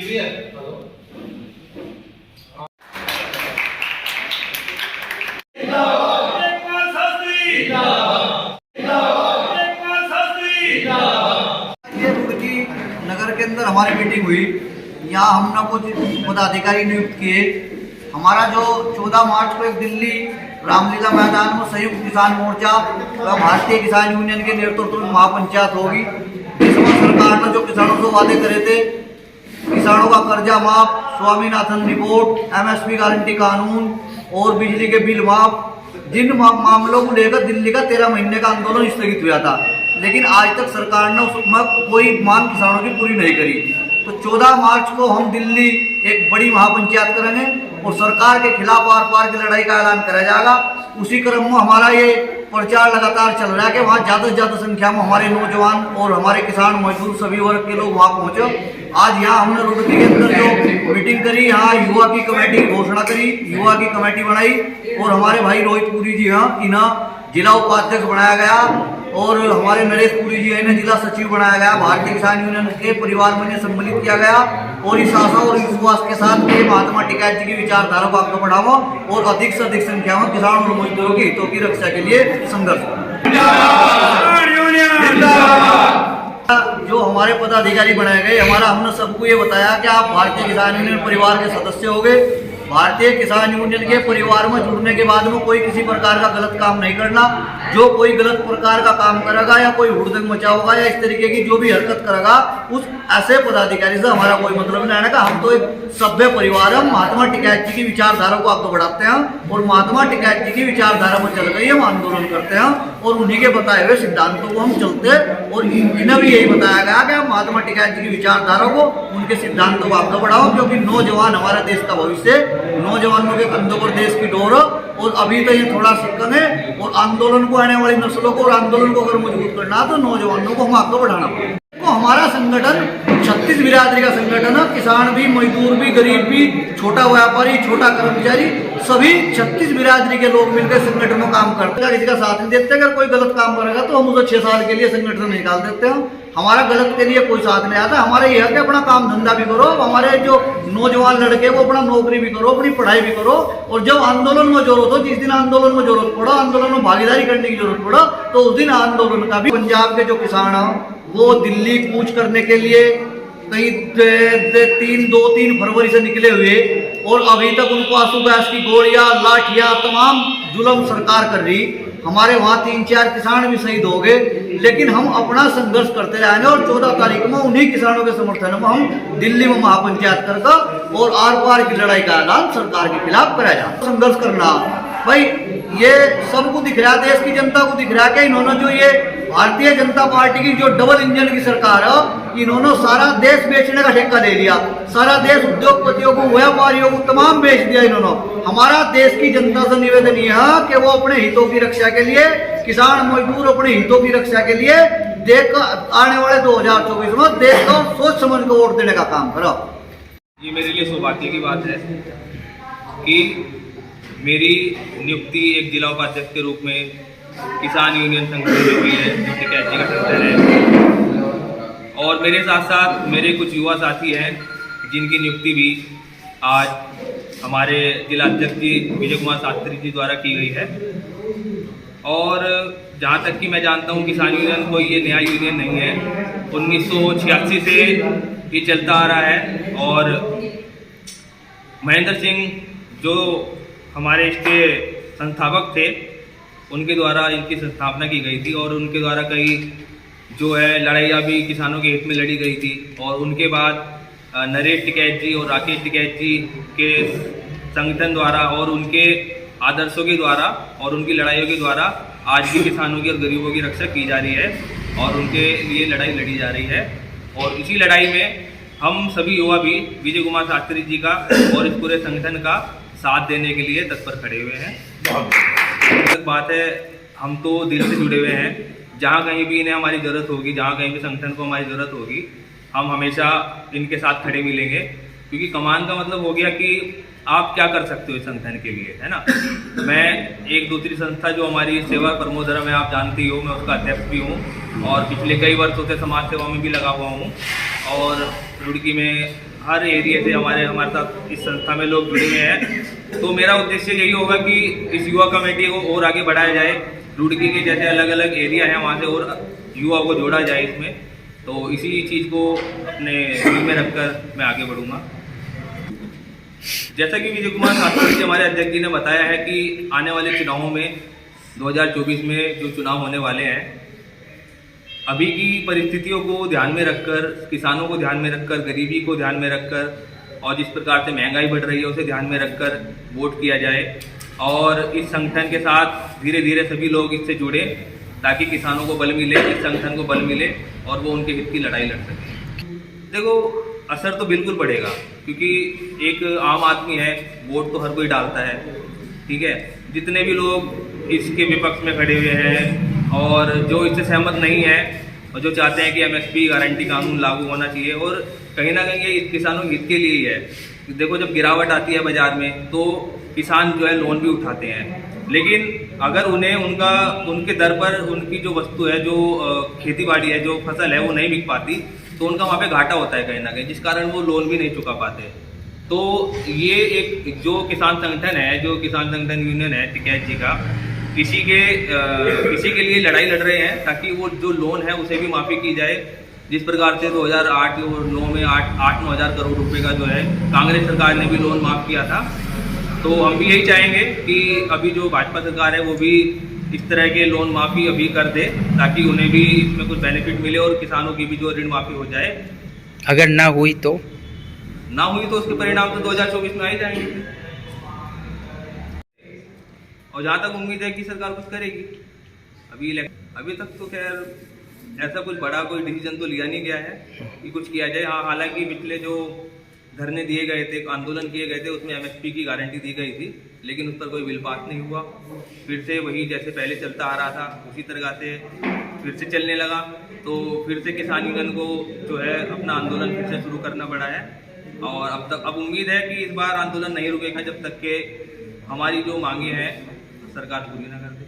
नगर के अंदर हमारी मीटिंग हुई। यहाँ हमने कुछ पदाधिकारी नियुक्त किए। हमारा जो 14 मार्च को एक दिल्ली रामलीला मैदान में संयुक्त किसान मोर्चा व भारतीय किसान यूनियन के नेतृत्व में महापंचायत होगी, जिसमें सरकार ने जो किसानों से वादे करे थे, किसानों का कर्जा माफ, स्वामीनाथन रिपोर्ट, MSP गारंटी कानून और बिजली के बिल माफ, जिन मामलों को लेकर दिल्ली का 13 महीने का आंदोलन स्थगित हुआ था, लेकिन आज तक सरकार ने उसमें कोई मांग किसानों की पूरी नहीं करी। तो 14 मार्च को हम दिल्ली एक बड़ी महापंचायत करेंगे और सरकार के खिलाफ आर पार की लड़ाई का ऐलान करा जाएगा। उसी क्रम में हमारा ये प्रचार लगातार चल रहा है कि वहाँ ज़्यादा से ज़्यादा संख्या में हमारे नौजवान और हमारे किसान मजदूर सभी वर्ग के लोग वहाँ पहुँचे। आज यहाँ हमने रुड़की के अंदर जो मीटिंग करी, यहाँ युवा की कमेटी की घोषणा करी, युवा की कमेटी बनाई और हमारे भाई रोहित पुरी जी इन्हें जिला उपाध्यक्ष बनाया गया और हमारे नरेश पुरी जी इन्हें जिला सचिव बनाया गया। भारतीय किसान यूनियन के परिवार में इन्हें सम्मिलित किया गया और इस आशा और विश्वास के साथ के महात्मा टिकैत जी की विचारधारा को आगे बढ़ावा और अधिक से अधिक संख्या में किसान और मजदूरों की हितों की रक्षा के लिए संघर्ष। जो हमारे पदाधिकारी बनाए गए, हमारा हमने सबको ये बताया कि आप भारतीय किसान यूनियन परिवार के सदस्य हो गए। भारतीय किसान यूनियन के परिवार में जुड़ने के बाद में कोई किसी प्रकार का गलत काम नहीं करना। जो कोई गलत प्रकार का काम करेगा या कोई हुड़दंग मचाओगा या इस तरीके की जो भी हरकत करेगा, उस ऐसे पदाधिकारी से हमारा कोई मतलब नहीं है। हम तो एक सभ्य परिवार है, महात्मा टिकैत जी की विचारधारा को आगे बढ़ाते हैं और महात्मा टिकैत जी की विचारधारा पर चल गई हम आंदोलन करते हैं और उन्हीं के बताए हुए सिद्धांतों को हम चलते हैं। और इन्हें भी यही बताया गया कि हम महात्मा टिकैत जी की विचारधारा को, उनके सिद्धांतों को आगे बढ़ाओ, क्योंकि नौजवान हमारे देश का भविष्य, नौजवानों के कंधों पर देश की डोर और अभी तो ये थोड़ा सिक्कन है और आंदोलन को आने वाली नस्लों को और आंदोलन को अगर मजबूत करना तो नौजवानों को हम आगे बढ़ाना पड़ेगा। तो हमारा संगठन 36 बिरादरी का संगठन है। किसान भी, मजदूर भी, गरीब भी, छोटा व्यापारी, छोटा कर्मचारी, सभी 36 बिरादरी के लोग मिलकर संगठन में काम करते हैं। किसी का साथ नहीं देते। अगर कोई गलत काम करेगा तो हम उसे 6 साल के लिए संगठन से निकाल देते हैं। हमारा गलत के लिए कोई साथ नहीं आता। हमारा यह है कि अपना काम धंधा भी करो, हमारे जो नौजवान लड़के वो अपना नौकरी भी करो, अपनी पढ़ाई भी करो और जब आंदोलन में जरूरत हो, जिस दिन आंदोलन में जरूरत पड़ो, आंदोलन में भागीदारी करने की जरूरत पड़ो, तो उस दिन आंदोलन का भी। पंजाब के जो किसान हैं वो दिल्ली कूच करने के लिए कई 2-3 फरवरी से निकले हुए और अभी तक उनको आंसू गैस की गोलियां, लाठियां, तमाम जुल्म सरकार कर रही। हमारे वहाँ 3-4 किसान भी शहीद हो गए, लेकिन हम अपना संघर्ष करते रहेंगे और 14 तारीख में उन्हीं किसानों के समर्थन में हम दिल्ली में महापंचायत करके और आर पार की लड़ाई का ऐलान सरकार के खिलाफ कराया। संघर्ष करना भाई ये सबको दिख रहा है, देश की जनता को दिख रहा है कि इन्होंने जो ये भारतीय जनता पार्टी की जो डबल इंजन की सरकार है, इन्होंने सारा देश बेचने का ठेका ले लिया। सारा देश उद्योगपतियों को, व्यापारियों को तमाम बेच दिया इन्होंने। हमारा देश की जनता से निवेदन यह है कि वो अपने हितों की रक्षा के लिए, किसान मजदूर अपने हितों की रक्षा के लिए देश आने वाले 2024 में देश को सोच समझ कर वोट देने का काम करो। ये मेरे लिए सौभाग्य की बात है कि मेरी नियुक्ति एक जिला उपाध्यक्ष के रूप में किसान यूनियन संगठन में हुई है, जो कि टिकैत जी का संगठन है। और मेरे साथ साथ मेरे कुछ युवा साथी हैं जिनकी नियुक्ति भी आज हमारे जिला अध्यक्ष जी विजय कुमार शास्त्री जी द्वारा की गई है। और जहाँ तक कि मैं जानता हूँ किसान यूनियन कोई ये नया यूनियन नहीं है, 1986 से ये चलता आ रहा है। और महेंद्र सिंह जो हमारे इसके संस्थापक थे, उनके द्वारा इनकी स्थापना की गई थी और उनके द्वारा कई जो है लड़ाइयाँ भी किसानों के हित में लड़ी गई थी। और उनके बाद नरेश टिकैत जी और राकेश टिकैत जी के संगठन द्वारा और उनके आदर्शों के द्वारा और उनकी लड़ाइयों के द्वारा आज भी किसानों की और गरीबों की रक्षा की जा रही है और उनके लिए लड़ाई लड़ी जा रही है। और इसी लड़ाई में हम सभी युवा भी विजय कुमार शास्त्री जी का और इस पूरे संगठन का साथ देने के लिए तत्पर खड़े हुए हैं। बात है, हम तो दिल से जुड़े हुए हैं। जहाँ कहीं भी इन्हें हमारी ज़रूरत होगी, जहाँ कहीं भी संगठन को हमारी ज़रूरत होगी, हम हमेशा इनके साथ खड़े मिलेंगे। क्योंकि कमान का मतलब हो गया कि आप क्या कर सकते हो इस संगठन के लिए, है ना। मैं एक दूसरी संस्था जो हमारी सेवा प्रमोदरम है, आप जानती हो, मैं उसका अध्यक्ष भी हूँ और पिछले कई वर्षों से समाज सेवा में भी लगा हुआ हूँ। और रुड़की में हर एरिया से हमारे साथ इस संस्था में लोग जुड़े हुए हैं। तो मेरा उद्देश्य यही होगा कि इस युवा कमेटी को और आगे बढ़ाया जाए। रुड़की के जैसे अलग अलग एरिया हैं वहाँ से और युवाओं को जोड़ा जाए इसमें। तो इसी चीज़ को अपने दिल में रखकर मैं आगे बढ़ूँगा। जैसा कि विजय कुमार शास्त्री जी हमारे अध्यक्ष जी ने बताया है कि आने वाले चुनावों में 2024 में जो चुनाव होने वाले हैं, अभी की परिस्थितियों को ध्यान में रखकर, किसानों को ध्यान में रखकर, गरीबी को ध्यान में रखकर और जिस प्रकार से महंगाई बढ़ रही है उसे ध्यान में रखकर वोट किया जाए और इस संगठन के साथ धीरे धीरे सभी लोग इससे जुड़े ताकि किसानों को बल मिले, इस संगठन को बल मिले और वो उनके हित की लड़ाई लड़ सकें। देखो, असर तो बिल्कुल पड़ेगा क्योंकि एक आम आदमी है, वोट तो हर कोई डालता है, ठीक है। जितने भी लोग इसके विपक्ष में खड़े हुए हैं और जो इससे सहमत नहीं है और जो चाहते हैं कि एमएसपी गारंटी कानून लागू होना चाहिए और कहीं ना कहीं ये किसानों के हित के लिए ही है। देखो, जब गिरावट आती है बाजार में तो किसान जो है लोन भी उठाते हैं, लेकिन अगर उन्हें उनके दर पर उनकी जो वस्तु है, जो खेती बाड़ी है, जो फसल है वो नहीं बिक पाती तो उनका वहाँ पे घाटा होता है कहीं ना कहीं, जिस कारण वो लोन भी नहीं चुका पाते। तो ये एक जो किसान संगठन है, जो किसान संगठन यूनियन है टिकैत जी का, इसी के लिए लड़ाई लड़ रहे हैं ताकि वो जो लोन है उसे भी माफ़ी की जाए। जिस प्रकार से 2008 और 9 में 8-9 हज़ार करोड़ रुपए का जो है कांग्रेस सरकार ने भी लोन माफ़ किया था। तो हम भी यही चाहेंगे कि अभी जो भाजपा सरकार है वो भी इस तरह के लोन माफ़ी अभी कर दे ताकि उन्हें भी इसमें कुछ बेनिफिट मिले और किसानों की भी जो ऋण माफ़ी हो जाए। अगर ना हुई तो उसके परिणाम तो 2024 में आ ही जाएंगे। और जहाँ तक उम्मीद है कि सरकार कुछ करेगी। अभी तक तो खैर ऐसा कुछ बड़ा कोई डिसीजन तो लिया नहीं गया है कि कुछ किया जाए। हाँ, हालांकि पिछले जो धरने दिए गए थे, आंदोलन किए गए थे, उसमें एमएसपी की गारंटी दी गई थी, लेकिन उस पर कोई बिल पास नहीं हुआ। फिर से वही जैसे पहले चलता आ रहा था उसी तरह से फिर से चलने लगा। तो फिर से किसान यूनियन को जो है अपना आंदोलन फिर से शुरू करना पड़ा है और अब उम्मीद है कि इस बार आंदोलन नहीं रुकेगा जब तक के हमारी जो मांगे हैं सरकार पूरी ना कर दे।